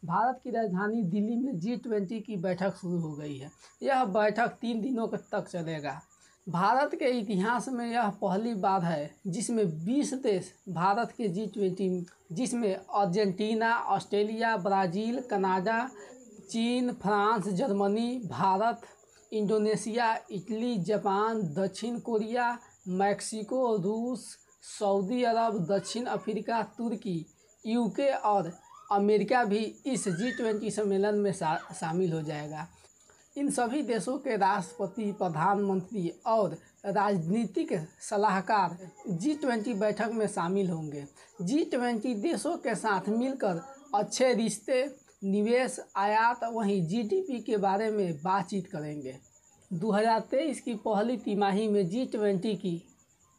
भारत की राजधानी दिल्ली में G20 की बैठक शुरू हो गई है। यह बैठक 3 दिनों तक चलेगा। भारत के इतिहास में यह पहली बार है जिसमें 20 देश भारत के G20 जिसमें अर्जेंटीना, ऑस्ट्रेलिया, ब्राज़ील, कनाडा, चीन, France, Germany, Bharat, Indonesia, Italy, Japan, दक्षिण कोरिया, मैक्सिको, रूस, सऊदी अरब, दक्षिण अफ्रीका, तुर्की, यूके और अमेरिका भी इस G20 सम्मेलन में शामिल हो जाएगा। इन सभी देशों के राष्ट्रपति, प्रधानमंत्री और राजनीतिक सलाहकार G20 बैठक में शामिल होंगे। G20 देशों के साथ मिलकर अच्छे रिश्ते, निवेश, आयात वहीं GDP के बारे में बातचीत करेंगे। 2023 की पहली तिमाही में G20 की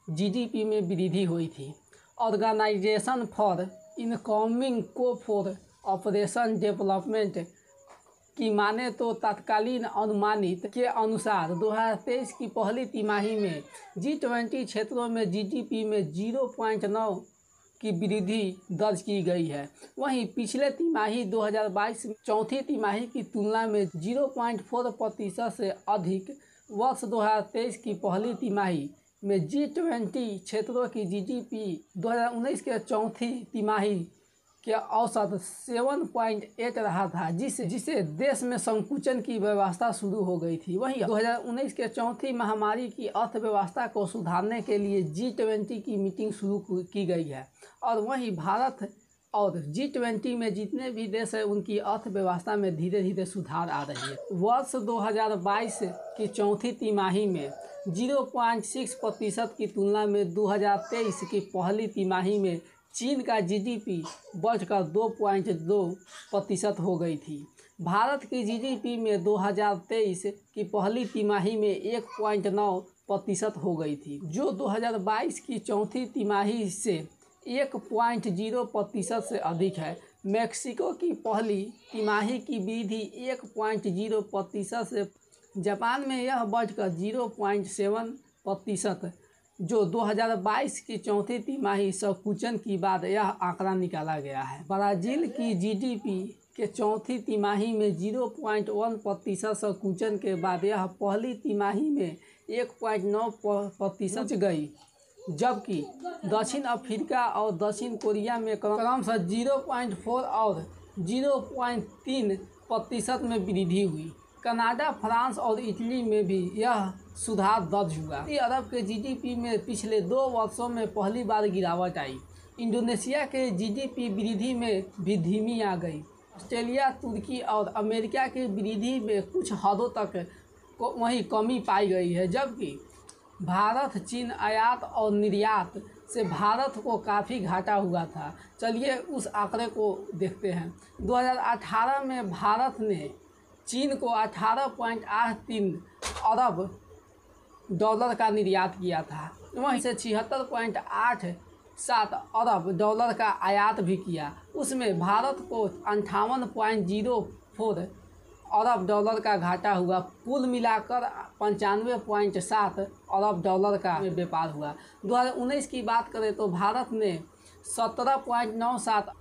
GDP में वृद्धि हुई थी। Organisation for incoming cooperation development की माने तो तत्कालीन अनुमानित के अनुसार 2023 की पहली तिमाही में G20 क्षेत्रों में GDP में 0.9 की वृद्धि दर्ज की गई है। वहीं पिछले तिमाही 2022 चौथी तिमाही की तुलना में 0.4% से अधिक। वर्ष 2023 की पहली तिमाही में G20 क्षेत्रों की GDP 2019 के चौथी तिमाही के औसत 7.8 रहा था, जिसे देश में संकुचन की व्यवस्था शुरू हो गई थी। वहीं 2019 के चौथी महामारी की अर्थव्यवस्था को सुधारने के लिए G20 की मीटिंग शुरू की गई है और वहीं भारत और G20 में जितने भी देश हैं उनकी अर्थव्यवस्था में धीरे धीरे सुधार आ रही है। वर्ष 2022 की चौथी तिमाही में 0.6% की तुलना में 2023 की पहली तिमाही में चीन का GDP बढ़कर 2.2% हो गई थी। भारत की GDP में 2023 की पहली तिमाही में 1.9% हो गई थी, जो 2022 की चौथी तिमाही से 1.0% से अधिक है। मैक्सिको की पहली तिमाही की वृद्धि 1.0% से, जापान में यह बढ़कर 0.7%, जो 2022 की चौथी तिमाही संकुचन की बाद यह आंकड़ा निकाला गया है। ब्राज़ील की GDP के चौथी तिमाही में 0.1% संकुचन के बाद यह पहली तिमाही में 1.9% गई, जबकि दक्षिण अफ्रीका और दक्षिण कोरिया में क्रमशः 0.4 और 0.3% में वृद्धि हुई। कनाडा, फ्रांस और इटली में भी यह सुधार दर्ज हुआ। सऊदी अरब के GDP में पिछले 2 वर्षों में पहली बार गिरावट आई। इंडोनेशिया के GDP वृद्धि में भी धीमी आ गई। ऑस्ट्रेलिया, तुर्की और अमेरिका की वृद्धि में कुछ हदों तक वहीं कमी पाई गई है, जबकि भारत, चीन आयात और निर्यात से भारत को काफ़ी घाटा हुआ था। चलिए उस आंकड़े को देखते हैं। 2018 में भारत ने चीन को 18.83 अरब डॉलर का निर्यात किया था, वहीं से 76.87 अरब डॉलर का आयात भी किया। उसमें भारत को 58.04 अरब डॉलर का घाटा हुआ। कुल मिलाकर 95.7 अरब डॉलर का व्यापार हुआ। 2019 की बात करें तो भारत ने 17.97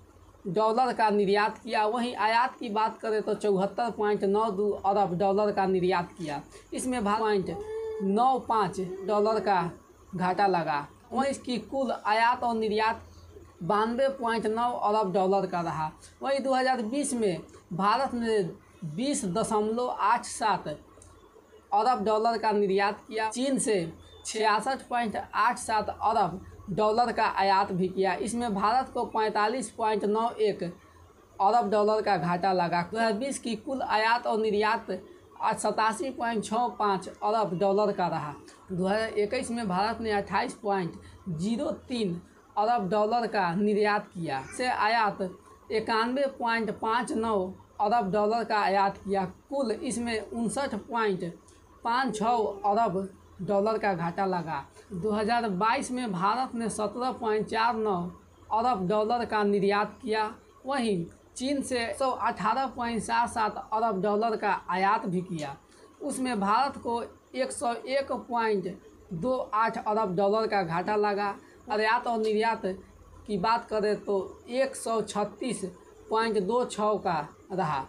डॉलर का निर्यात किया। वहीं आयात की बात करें तो 74.92 अरब डॉलर का निर्यात किया। इसमें 0.95 डॉलर का घाटा लगा। वहीं इसकी कुल आयात और निर्यात 92.9 अरब डॉलर का रहा। वहीं 2020 में भारत ने 20.87 अरब डॉलर का निर्यात किया। चीन से 66.87 अरब डॉलर का आयात भी किया। इसमें भारत को 45.91 अरब डॉलर का घाटा लगा। 2020 की कुल आयात और निर्यात 87.65 अरब डॉलर का रहा। 2021 में भारत ने 28.03 अरब डॉलर का निर्यात किया। से आयात 91.59 अरब डॉलर का आयात किया। कुल इसमें 59.56 अरब डॉलर का घाटा लगा। 2022 में भारत ने 17.49 अरब डॉलर का निर्यात किया। वहीं चीन से 118.77 अरब डॉलर का आयात भी किया। उसमें भारत को 101.28 अरब डॉलर का घाटा लगा। आयात और निर्यात की बात करें तो 0.26 का रहा।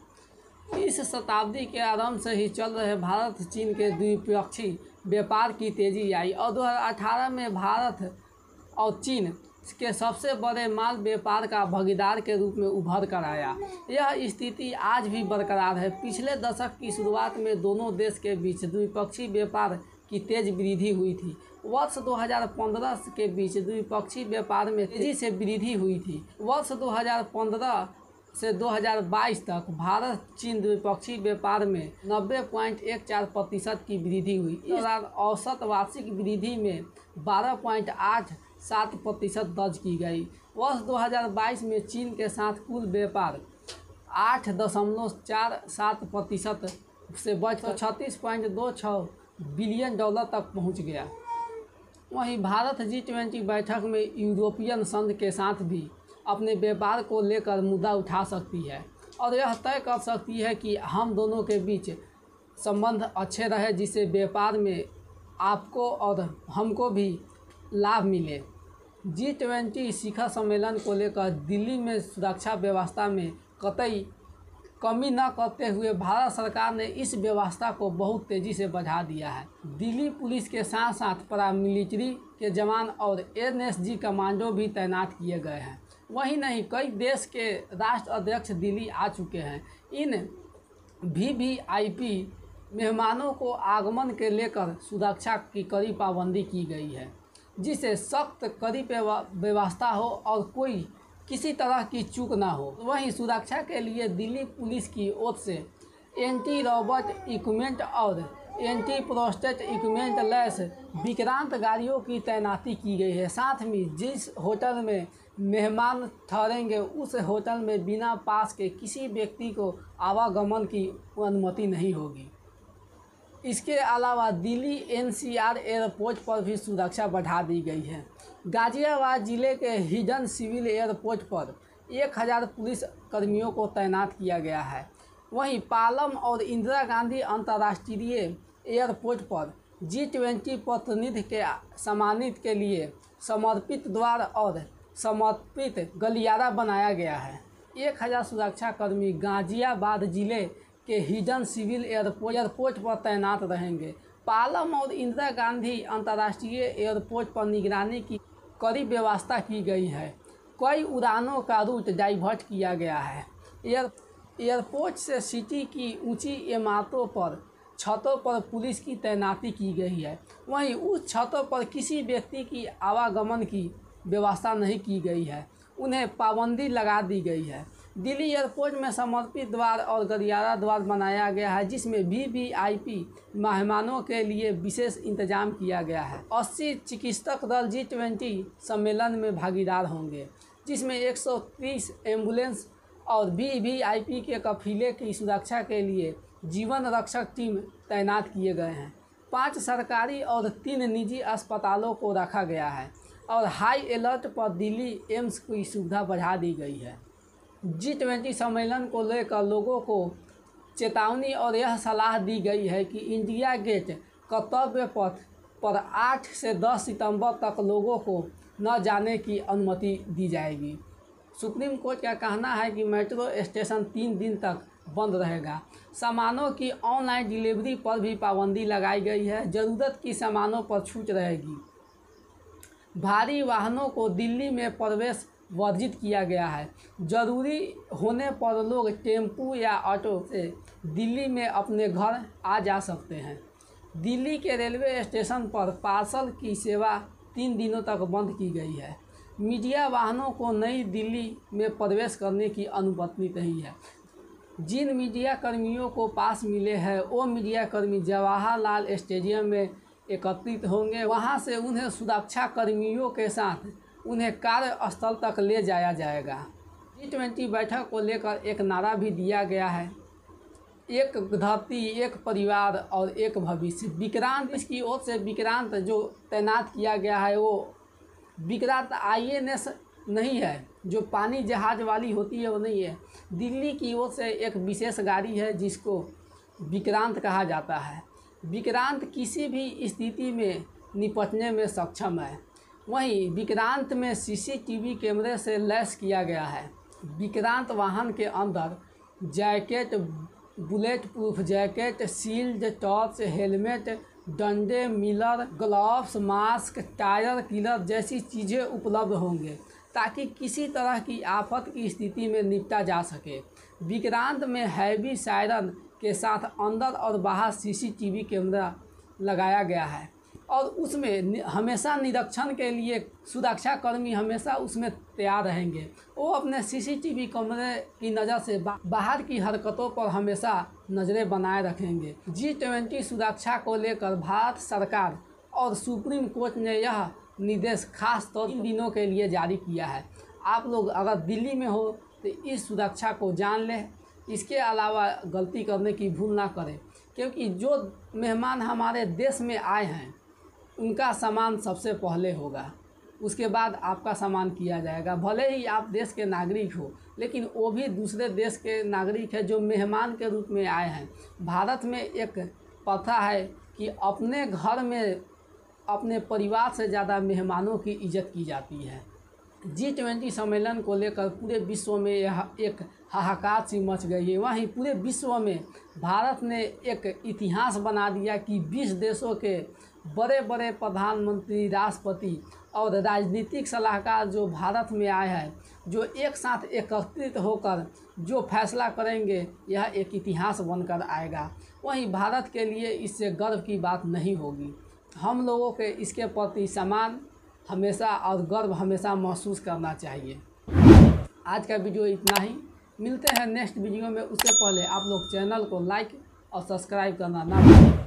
इस शताब्दी के आरंभ से ही चल रहे भारत चीन के द्विपक्षीय व्यापार की तेजी आई और 2018 में भारत और चीन के सबसे बड़े माल व्यापार का भागीदार के रूप में उभर कर आया। यह स्थिति आज भी बरकरार है। पिछले दशक की शुरुआत में दोनों देश के बीच द्विपक्षीय व्यापार की तेज वृद्धि हुई थी। वर्ष 2015 के बीच द्विपक्षीय व्यापार में तेजी से वृद्धि हुई थी। वर्ष 2015 से 2022 तक भारत चीन द्विपक्षीय व्यापार में 90.14% की वृद्धि हुई। इस दौरान औसत वार्षिक वृद्धि में 12.87% दर्ज की गई। वर्ष 2022 में चीन के साथ कुल व्यापार 8.47% से बढ़कर $36.26 बिलियन तक पहुंच गया। वहीं भारत G20 बैठक में यूरोपियन संघ के साथ भी अपने व्यापार को लेकर मुद्दा उठा सकती है और यह तय कर सकती है कि हम दोनों के बीच संबंध अच्छे रहे, जिससे व्यापार में आपको और हमको भी लाभ मिले। G20 शिखर सम्मेलन को लेकर दिल्ली में सुरक्षा व्यवस्था में कतई कमी न करते हुए भारत सरकार ने इस व्यवस्था को बहुत तेज़ी से बढ़ा दिया है। दिल्ली पुलिस के साथ साथ पैरामिलिट्री के जवान और NSG कमांडो भी तैनात किए गए हैं। वहीं नहीं, कई देश के राष्ट्र अध्यक्ष दिल्ली आ चुके हैं। इन VVIP मेहमानों को आगमन के लेकर सुरक्षा की कड़ी पाबंदी की गई है, जिससे सख्त कड़ी व्यवस्था हो और कोई किसी तरह की चूक ना हो। वहीं सुरक्षा के लिए दिल्ली पुलिस की ओर से एंटी रॉबर्ट इक्विपमेंट और anti prostate equipment lace Vikrant गाड़ियों की तैनाती की गई है। साथ में जिस होटल में मेहमान ठहरेंगे उस होटल में बिना पास के किसी व्यक्ति को आवागमन की अनुमति नहीं होगी। इसके अलावा दिल्ली NCR एयरपोर्ट पर भी सुरक्षा बढ़ा दी गई है। गाजियाबाद जिले के हिडन सिविल एयरपोर्ट पर 1000 पुलिस कर्मियों को तैनात किया गया है। वहीं पालम और इंदिरा गांधी अंतर्राष्ट्रीय एयरपोर्ट पर G20 प्रतिनिधि के सम्मानित के लिए समर्पित द्वार और समर्पित गलियारा बनाया गया है। 1000 सुरक्षा कर्मी गाजियाबाद जिले के हिडन सिविल एयरपोर्ट पर तैनात रहेंगे। पालम और इंदिरा गांधी अंतर्राष्ट्रीय एयरपोर्ट पर निगरानी की कड़ी व्यवस्था की गई है। कई उड़ानों का रूट डाइवर्ट किया गया है। एयरपोर्ट से सिटी की ऊंची इमारतों पर छतों पर पुलिस की तैनाती की गई है। वहीं उस छतों पर किसी व्यक्ति की आवागमन की व्यवस्था नहीं की गई है, उन्हें पाबंदी लगा दी गई है। दिल्ली एयरपोर्ट में समर्पित द्वार और गलियारा द्वार बनाया गया है, जिसमें VVIP मेहमानों के लिए विशेष इंतजाम किया गया है। 80 चिकित्सक दल G20 सम्मेलन में भागीदार होंगे, जिसमें 130 एम्बुलेंस और VVIP के काफिले की सुरक्षा के लिए जीवन रक्षक टीम तैनात किए गए हैं। 5 सरकारी और 3 निजी अस्पतालों को रखा गया है और हाई अलर्ट पर दिल्ली एम्स की सुविधा बढ़ा दी गई है। G20 सम्मेलन को लेकर लोगों को चेतावनी और यह सलाह दी गई है कि इंडिया गेट कर्तव्य पथ पर 8 से 10 सितंबर तक लोगों को न जाने की अनुमति दी जाएगी। सुप्रीम कोर्ट का कहना है कि मेट्रो स्टेशन 3 दिन तक बंद रहेगा। सामानों की ऑनलाइन डिलीवरी पर भी पाबंदी लगाई गई है। ज़रूरत की सामानों पर छूट रहेगी। भारी वाहनों को दिल्ली में प्रवेश वर्जित किया गया है। जरूरी होने पर लोग टेम्पू या ऑटो से दिल्ली में अपने घर आ जा सकते हैं। दिल्ली के रेलवे स्टेशन पर पार्सल की सेवा 3 दिनों तक बंद की गई है। मीडिया वाहनों को नई दिल्ली में प्रवेश करने की अनुमति नहीं है। जिन मीडिया कर्मियों को पास मिले हैं वो मीडिया कर्मी जवाहरलाल स्टेडियम में एकत्रित होंगे। वहां से उन्हें सुरक्षा कर्मियों के साथ उन्हें कार्यस्थल तक ले जाया जाएगा। G20 बैठक को लेकर एक नारा भी दिया गया है, एक धरती, एक परिवार और एक भविष्य। विक्रांत, इसकी ओर से विक्रांत जो तैनात किया गया है वो विक्रांत INS नहीं है, जो पानी जहाज वाली होती है वो नहीं है। दिल्ली की ओर से एक विशेष गाड़ी है जिसको विक्रांत कहा जाता है। विक्रांत किसी भी स्थिति में निपटने में सक्षम है। वहीं विक्रांत में CCTV कैमरे से लैस किया गया है। विक्रांत वाहन के अंदर jacket, bullet proof jacket, shield, torch, helmet, डंडे, मिलर, ग्लव्स, मास्क, टायर किलर जैसी चीज़ें उपलब्ध होंगे ताकि किसी तरह की आफत की स्थिति में निपटा जा सके। विक्रांत में हैवी सायरन के साथ अंदर और बाहर सीसीटीवी कैमरा लगाया गया है और उसमें हमेशा निरीक्षण के लिए सुरक्षाकर्मी हमेशा उसमें तैयार रहेंगे। वो अपने सीसीटीवी कैमरे की नज़र से बाहर की हरकतों पर हमेशा नज़रें बनाए रखेंगे। G20 सुरक्षा को लेकर भारत सरकार और सुप्रीम कोर्ट ने यह निर्देश खास तौर 3 दिनों के लिए जारी किया है। आप लोग अगर दिल्ली में हो तो इस सुरक्षा को जान लें। इसके अलावा गलती करने की भूल ना करें, क्योंकि जो मेहमान हमारे देश में आए हैं उनका सामान सबसे पहले होगा, उसके बाद आपका सामान किया जाएगा। भले ही आप देश के नागरिक हो, लेकिन वो भी दूसरे देश के नागरिक हैं जो मेहमान के रूप में आए हैं। भारत में एक प्रथा है कि अपने घर में अपने परिवार से ज़्यादा मेहमानों की इज्जत की जाती है। G20 सम्मेलन को लेकर पूरे विश्व में यह एक हाहाकार सी मच गई है। वहीं पूरे विश्व में भारत ने एक इतिहास बना दिया कि 20 देशों के बड़े बड़े प्रधानमंत्री, राष्ट्रपति और राजनीतिक सलाहकार जो भारत में आए हैं, जो एक साथ एकत्रित होकर जो फैसला करेंगे, यह एक इतिहास बनकर आएगा। वहीं भारत के लिए इससे गर्व की बात नहीं होगी। हम लोगों के इसके प्रति सम्मान हमेशा और गर्व हमेशा महसूस करना चाहिए। आज का वीडियो इतना ही। मिलते हैं नेक्स्ट वीडियो में। उससे पहले आप लोग चैनल को लाइक और सब्सक्राइब करना ना भूलें।